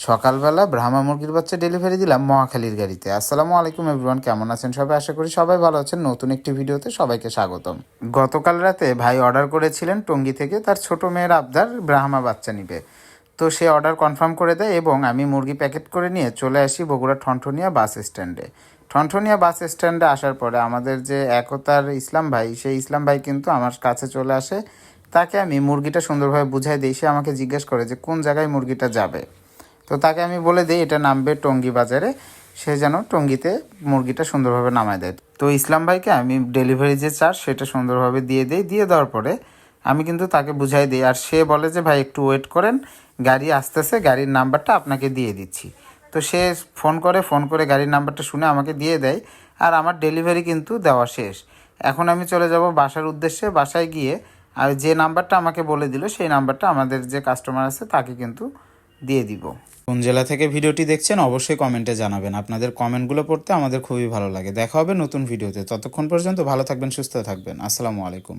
সকালবেলা ব্রাহ্মা মুরগির বাচ্চা ডেলিভারি দিলাম মহাখালীর গাড়িতে। আসসালামু আলাইকুম এভরিওয়ান, কেমন আছেন সবাই? আশা করি সবাই ভালো আছেন। নতুন একটি ভিডিওতে সবাইকে স্বাগতম। গতকাল রাতে ভাই অর্ডার করেছিলেন টঙ্গী থেকে, তার ছোট মেয়ের আবদার ব্রাহ্মা বাচ্চা নিবে। তো সে অর্ডার কনফার্ম করে দেয় এবং আমি মুরগি প্যাকেট করে নিয়ে চলে আসি বগুড়া ঠনঠনিয়া বাস স্ট্যান্ডে। ঠনঠনিয়া বাস স্ট্যান্ডে আসার পরে আমাদের যে একতার ইসলাম ভাই, সেই ইসলাম ভাই কিন্তু আমার কাছে চলে আসে। তাকে আমি মুরগিটা সুন্দরভাবে বুঝাই দিই। সে আমাকে জিজ্ঞেস করে যে কোন জায়গায় মুরগিটা যাবে। তো তাকে আমি বলে দিই এটা নামবে টঙ্গী বাজারে, সে যেন টঙ্গীতে মুরগিটা সুন্দরভাবে নামায় দেয়। তো ইসলাম ভাইকে আমি ডেলিভারি যে চার্জ সেটা সুন্দরভাবে দিয়ে দিই। দিয়ে দেওয়ার পরে আমি কিন্তু তাকে বুঝাই দিই, আর সে বলে যে ভাই একটু ওয়েট করেন, গাড়ি আসতেছে, গাড়ির নাম্বারটা আপনাকে দিয়ে দিচ্ছি। তো সে ফোন করে গাড়ির নাম্বারটা শুনে আমাকে দিয়ে দেয়, আর আমার ডেলিভারি কিন্তু দেওয়া শেষ। এখন আমি চলে যাব বাসার উদ্দেশ্যে। বাসায় গিয়ে আর যে নাম্বারটা আমাকে বলে দিল সেই নাম্বারটা আমাদের যে কাস্টমার আছে তাকে কিন্তু দিয়ে দিব। কোন জেলা থেকে ভিডিওটি দেখছেন অবশ্যই কমেন্টে জানাবেন। আপনাদের কমেন্টগুলো পড়তে আমাদের খুবই ভালো লাগে। দেখা হবে নতুন ভিডিওতে। ততক্ষণ পর্যন্ত ভালো থাকবেন, সুস্থ থাকবেন। আসসালামু আলাইকুম।